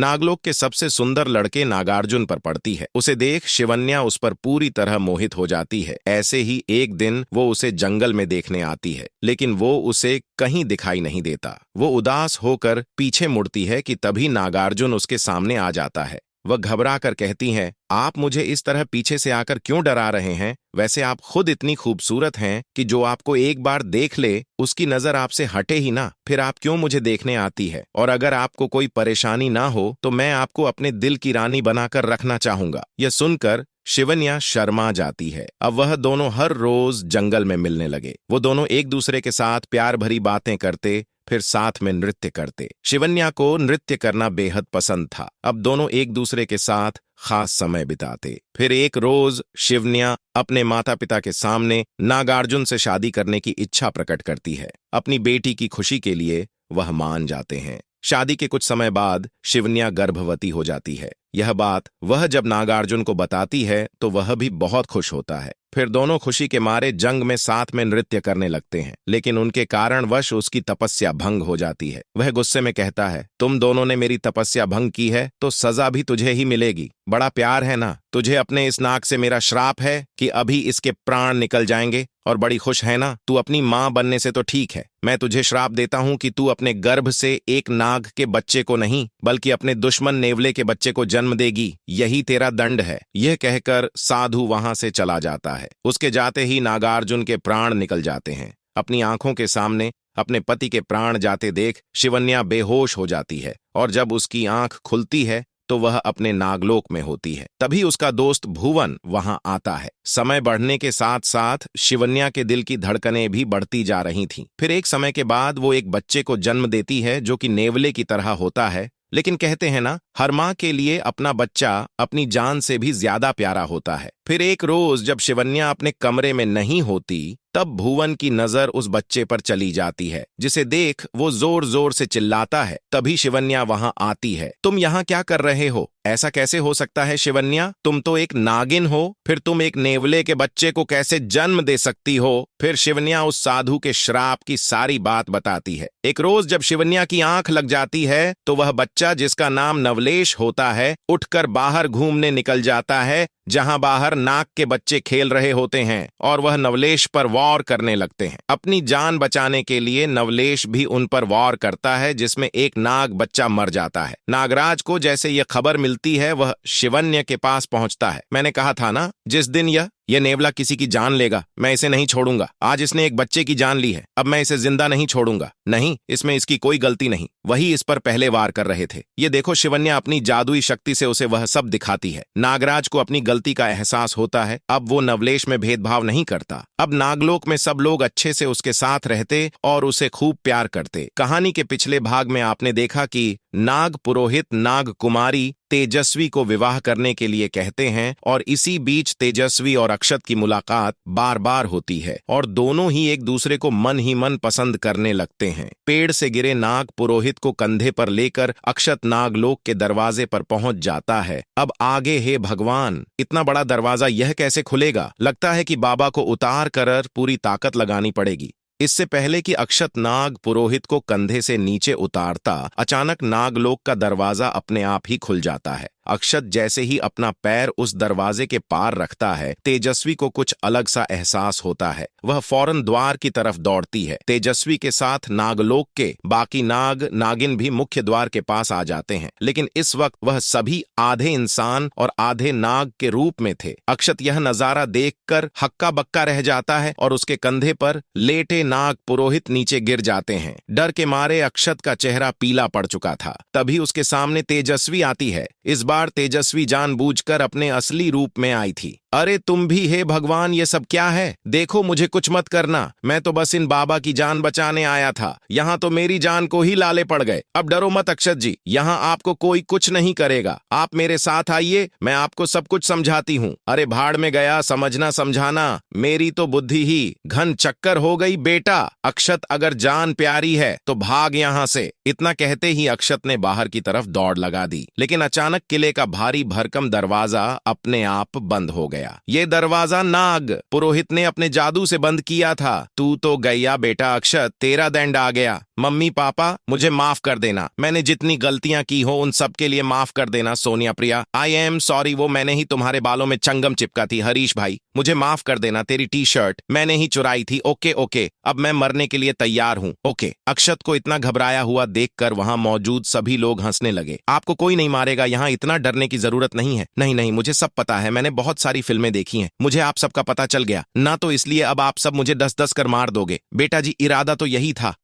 नागलोक के सबसे सुंदर लड़के नागार्जुन पर पड़ती है। उसे देख शिवन्या उस पर पूरी तरह मोहित हो जाती है। ऐसे ही एक दिन वो उसे जंगल में देखने आती है, लेकिन वो उसे कहीं दिखाई नहीं देता। वो उदास होकर पीछे मुड़ती है कि तभी नागार्जुन उसके सामने आ जाता है। वह घबरा कर कहती है, आप मुझे इस तरह पीछे से आकर क्यों डरा रहे हैं? वैसे आप खुद इतनी खूबसूरत हैं कि जो आपको एक बार देख ले उसकी नजर आपसे हटे ही ना। फिर आप क्यों मुझे देखने आती है? और अगर आपको कोई परेशानी ना हो तो मैं आपको अपने दिल की रानी बनाकर रखना चाहूंगा। यह सुनकर शिवन्या शर्मा जाती है। अब वह दोनों हर रोज जंगल में मिलने लगे। वो दोनों एक दूसरे के साथ प्यार भरी बातें करते, फिर साथ में नृत्य करते। शिवन्या को नृत्य करना बेहद पसंद था। अब दोनों एक दूसरे के साथ खास समय बिताते। फिर एक रोज शिवन्या अपने माता पिता के सामने नागार्जुन से शादी करने की इच्छा प्रकट करती है। अपनी बेटी की खुशी के लिए वह मान जाते हैं। शादी के कुछ समय बाद शिवन्या गर्भवती हो जाती है। यह बात वह जब नागार्जुन को बताती है तो वह भी बहुत खुश होता है। फिर दोनों खुशी के मारे जंग में साथ में नृत्य करने लगते हैं, लेकिन उनके कारणवश उसकी तपस्या भंग हो जाती है। वह गुस्से में कहता है, तुम दोनों ने मेरी तपस्या भंग की है तो सजा भी तुझे ही मिलेगी। बड़ा प्यार है ना? तुझे अपने इस नाग से मेरा श्राप है कि अभी इसके प्राण निकल जाएंगे। और बड़ी खुश है ना? तू अपनी मां बनने से तो ठीक है, मैं तुझे श्राप देता हूं कि तू अपने गर्भ से एक नाग के बच्चे को नहीं बल्कि अपने दुश्मन नेवले के बच्चे को जन्म देगी। यही तेरा दंड है। यह कहकर साधु वहां से चला जाता है। उसके जाते ही नागार्जुन के प्राण निकल जाते हैं। अपनी आंखों के सामने अपने पति के प्राण जाते देख शिवन्या बेहोश हो जाती है, और जब उसकी आंख खुलती है तो वह अपने नागलोक में होती है। तभी उसका दोस्त भुवन वहां आता है। समय बढ़ने के साथ साथ शिवन्या के दिल की धड़कनें भी बढ़ती जा रही थीं। फिर एक समय के बाद वो एक बच्चे को जन्म देती है जो कि नेवले की तरह होता है, लेकिन कहते हैं ना, हर मां के लिए अपना बच्चा अपनी जान से भी ज्यादा प्यारा होता है। फिर एक रोज जब शिवन्या अपने कमरे में नहीं होती तब भुवन की नजर उस बच्चे पर चली जाती है, जिसे देख वो जोर जोर से चिल्लाता है। तभी शिवन्या वहां आती है। तुम यहाँ क्या कर रहे हो? ऐसा कैसे हो सकता है शिवन्या? तुम तो एक नागिन हो, फिर तुम एक नेवले के बच्चे को कैसे जन्म दे सकती हो? फिर शिवन्या उस साधु के श्राप की सारी बात बताती है। एक रोज जब शिवन्या की आंख लग जाती है तो वह बच्चा, जिसका नाम नवलेश होता है, उठकर बाहर घूमने निकल जाता है, जहां बाहर नाग के बच्चे खेल रहे होते हैं, और वह नवलेश पर वार करने लगते हैं। अपनी जान बचाने के लिए नवलेश भी उन पर वार करता है, जिसमें एक नाग बच्चा मर जाता है। नागराज को जैसे यह खबर मिलती है वह शिवन्या के पास पहुंचता है। मैंने कहा था ना, जिस दिन यह नेवला किसी की जान लेगा मैं इसे नहीं छोड़ूंगा। आज इसने एक बच्चे की जान ली है, अब मैं इसे जिंदा नहीं छोड़ूंगा। नहीं, इसमें इसकी कोई गलती नहीं, वही इस पर पहले वार कर रहे थे। ये देखो, शिवन्या अपनी जादुई शक्ति से उसे वह सब दिखाती है। नागराज को अपनी गलती का एहसास होता है। अब वो नवलेश में भेदभाव नहीं करता। अब नागलोक में सब लोग अच्छे से उसके साथ रहते और उसे खूब प्यार करते। कहानी के पिछले भाग में आपने देखा कि नाग पुरोहित नाग कुमारी तेजस्वी को विवाह करने के लिए कहते हैं, और इसी बीच तेजस्वी और अक्षत की मुलाकात बार बार होती है और दोनों ही एक दूसरे को मन ही मन पसंद करने लगते हैं। पेड़ से गिरे नाग पुरोहित को कंधे पर लेकर अक्षत नागलोक के दरवाजे पर पहुंच जाता है। अब आगे, हे भगवान, इतना बड़ा दरवाजा यह कैसे खुलेगा? लगता है कि बाबा को उतार कर पूरी ताकत लगानी पड़ेगी। इससे पहले कि अक्षत नाग पुरोहित को कंधे से नीचे उतारता, अचानक नागलोक का दरवाजा अपने आप ही खुल जाता है। अक्षत जैसे ही अपना पैर उस दरवाजे के पार रखता है, तेजस्वी को कुछ अलग सा एहसास होता है। वह फौरन द्वार की तरफ दौड़ती है। तेजस्वी के साथ नागलोक के बाकी नाग नागिन भी मुख्य द्वार के पास आ जाते हैं, लेकिन इस वक्त वह सभी आधे इंसान और आधे नाग के रूप में थे। अक्षत यह नजारा देखकर हक्का बक्का रह जाता है और उसके कंधे पर लेटे नाग पुरोहित नीचे गिर जाते हैं। डर के मारे अक्षत का चेहरा पीला पड़ चुका था। तभी उसके सामने तेजस्वी आती है। इस बार तेजस्वी जानबूझकर अपने असली रूप में आई थी। अरे तुम भी, हे भगवान, ये सब क्या है? देखो, मुझे कुछ मत करना, मैं तो बस इन बाबा की जान बचाने आया था। यहाँ तो मेरी जान को ही लाले पड़ गए। अब डरो मत अक्षत जी, यहाँ आपको कोई कुछ नहीं करेगा। आप मेरे साथ आइए, मैं आपको सब कुछ समझाती हूँ। अरे भाड़ में गया समझना समझाना, मेरी तो बुद्धि ही घन चक्कर हो गई बेटा। अक्षत, अगर जान प्यारी है तो भाग यहाँ से। इतना कहते ही अक्षत ने बाहर की तरफ दौड़ लगा दी, लेकिन अचानक किले का भारी भरकम दरवाजा अपने आप बंद हो गया। ये दरवाजा नाग पुरोहित ने अपने जादू से बंद किया था। तू तो गया बेटा अक्षत, तेरा दंड आ गया। मम्मी पापा मुझे माफ कर देना, मैंने जितनी गलतियां की हो उन सब के लिए माफ कर देना सोनिया प्रिया। आई एम सॉरी, वो मैंने ही तुम्हारे बालों में चंगम चिपका थी। हरीश भाई मुझे माफ कर देना, तेरी टी शर्ट मैंने ही चुराई थी। ओके ओके, अब मैं मरने के लिए तैयार हूँ। ओके। अक्षत को इतना घबराया हुआ देखकर वहां मौजूद सभी लोग हंसने लगे। आपको कोई नहीं मारेगा, यहाँ इतना डरने की जरूरत नहीं है। नहीं नहीं, मुझे सब पता है, मैंने बहुत सारी फिल्में देखी हैं, मुझे आप सबका पता चल गया ना, तो इसलिए अब आप सब मुझे 10-10 कर मार दोगे। बेटा जी इरादा तो यही था,